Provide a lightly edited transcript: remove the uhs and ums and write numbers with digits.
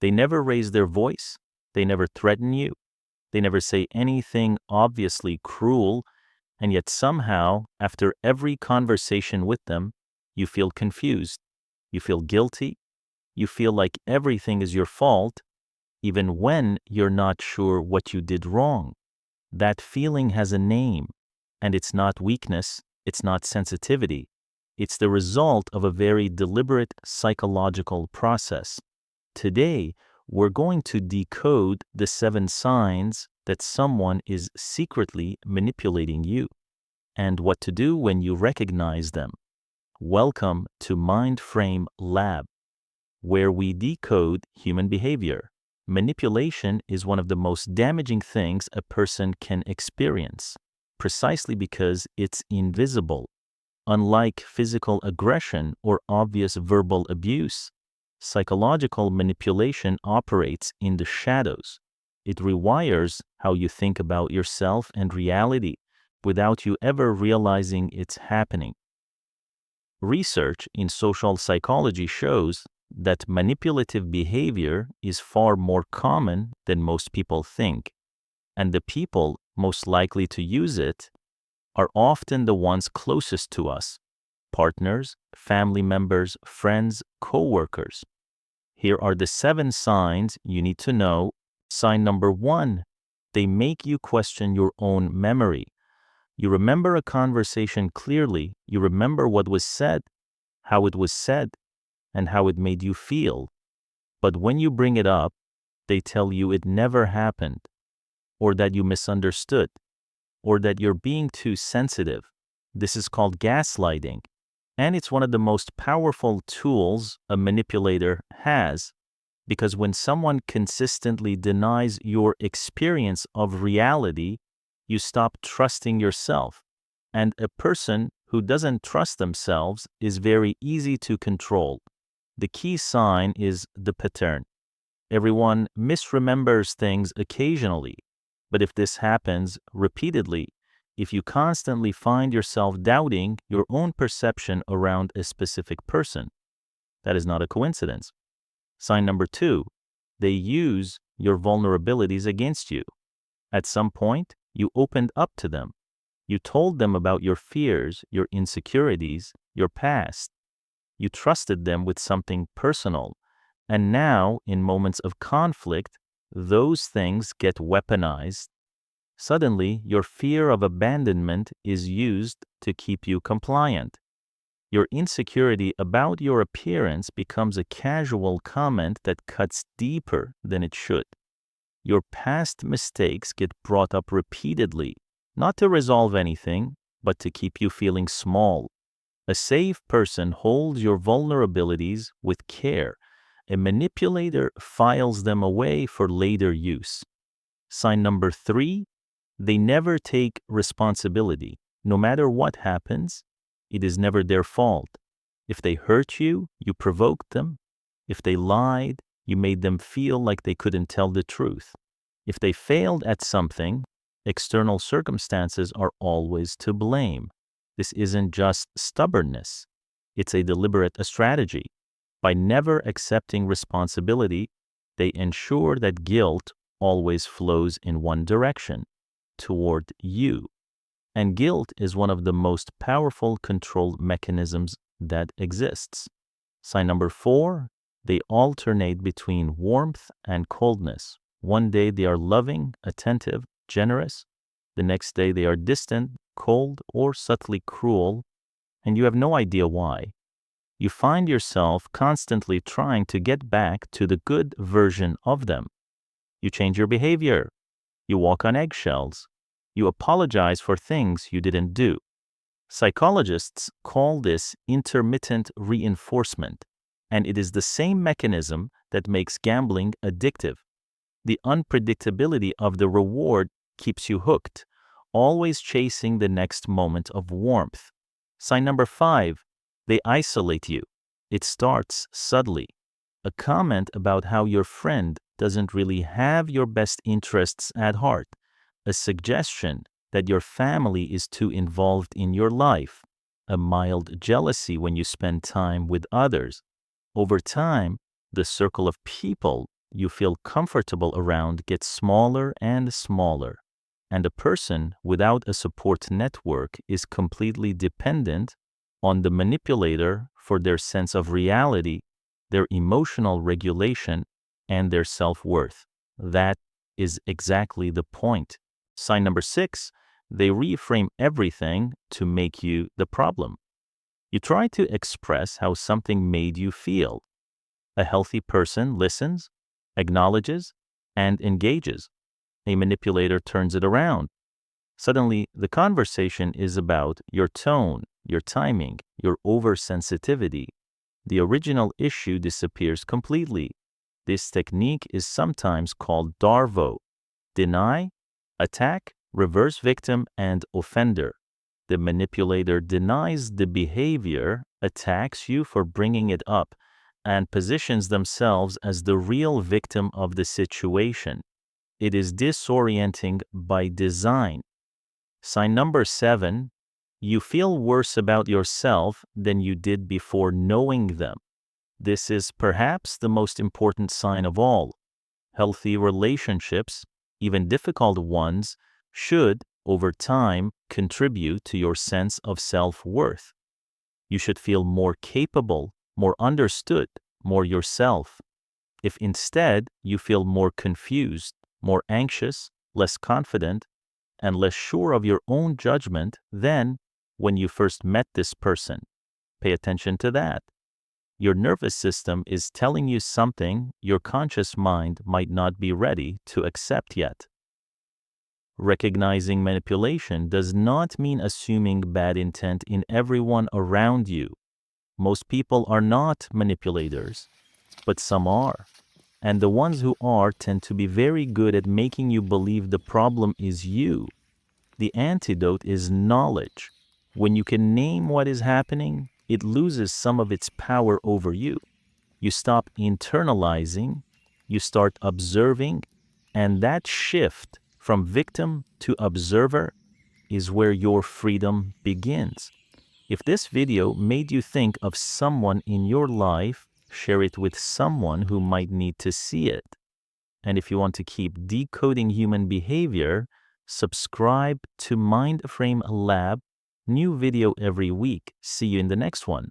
They never raise their voice. They never threaten you. They never say anything obviously cruel, and yet somehow, after every conversation with them, you feel confused. You feel guilty. You feel like everything is your fault, even when you're not sure what you did wrong. That feeling has a name, and it's not weakness, it's not sensitivity. It's the result of a very deliberate psychological process. Today, we're going to decode the 7 signs that someone is secretly manipulating you, and what to do when you recognize them. Welcome to MindFrame Lab, where we decode human behavior. Manipulation is one of the most damaging things a person can experience, precisely because it's invisible. Unlike physical aggression or obvious verbal abuse, psychological manipulation operates in the shadows. It rewires how you think about yourself and reality without you ever realizing it's happening. Research in social psychology shows that manipulative behavior is far more common than most people think, and the people most likely to use it are often the ones closest to us: partners, family members, friends, co-workers. Here are the 7 signs you need to know. Sign number 1, they make you question your own memory. You remember a conversation clearly. You remember what was said, how it was said, and how it made you feel. But when you bring it up, they tell you it never happened, or that you misunderstood, or that you're being too sensitive. This is called gaslighting, and it's one of the most powerful tools a manipulator has, because when someone consistently denies your experience of reality, you stop trusting yourself. And a person who doesn't trust themselves is very easy to control. The key sign is the pattern. Everyone misremembers things occasionally, but if this happens repeatedly, if you constantly find yourself doubting your own perception around a specific person, that is not a coincidence. Sign number 2, they use your vulnerabilities against you. At some point, you opened up to them. You told them about your fears, your insecurities, your past. You trusted them with something personal. And now, in moments of conflict, those things get weaponized. Suddenly, your fear of abandonment is used to keep you compliant. Your insecurity about your appearance becomes a casual comment that cuts deeper than it should. Your past mistakes get brought up repeatedly, not to resolve anything, but to keep you feeling small. A safe person holds your vulnerabilities with care. A manipulator files them away for later use. Sign number 3, they never take responsibility. No matter what happens, it is never their fault. If they hurt you, you provoked them. If they lied, you made them feel like they couldn't tell the truth. If they failed at something, external circumstances are always to blame. This isn't just stubbornness. It's a deliberate strategy. By never accepting responsibility, they ensure that guilt always flows in one direction, toward you. And guilt is one of the most powerful control mechanisms that exists. Sign number 4, they alternate between warmth and coldness. One day they are loving, attentive, generous. The next day they are distant, cold, or subtly cruel, and you have no idea why. You find yourself constantly trying to get back to the good version of them. You change your behavior. You walk on eggshells. You apologize for things you didn't do. Psychologists call this intermittent reinforcement, and it is the same mechanism that makes gambling addictive. The unpredictability of the reward keeps you hooked, always chasing the next moment of warmth. Sign number 5, they isolate you. It starts subtly. A comment about how your friend doesn't really have your best interests at heart. A suggestion that your family is too involved in your life. A mild jealousy when you spend time with others. Over time, the circle of people you feel comfortable around gets smaller and smaller, and a person without a support network is completely dependent on the manipulator for their sense of reality, their emotional regulation, and their self-worth. That is exactly the point. Sign number 6, they reframe everything to make you the problem. You try to express how something made you feel. A healthy person listens, acknowledges, and engages. A manipulator turns it around. Suddenly, the conversation is about your tone, your timing, your oversensitivity. The original issue disappears completely. This technique is sometimes called DARVO: deny, attack, reverse victim, and offender. The manipulator denies the behavior, attacks you for bringing it up, and positions themselves as the real victim of the situation. It is disorienting by design. Sign number 7, you feel worse about yourself than you did before knowing them. This is perhaps the most important sign of all. Healthy relationships, even difficult ones, should, over time, contribute to your sense of self-worth. You should feel more capable, more understood, more yourself. If instead you feel more confused, more anxious, less confident, and less sure of your own judgment than when you first met this person, pay attention to that. Your nervous system is telling you something your conscious mind might not be ready to accept yet. Recognizing manipulation does not mean assuming bad intent in everyone around you. Most people are not manipulators, but some are. And the ones who are tend to be very good at making you believe the problem is you. The antidote is knowledge. When you can name what is happening, it loses some of its power over you. You stop internalizing, you start observing, and that shift from victim to observer is where your freedom begins. If this video made you think of someone in your life, share it with someone who might need to see it. And if you want to keep decoding human behavior, subscribe to MindFrame Lab. New video every week. See you in the next one.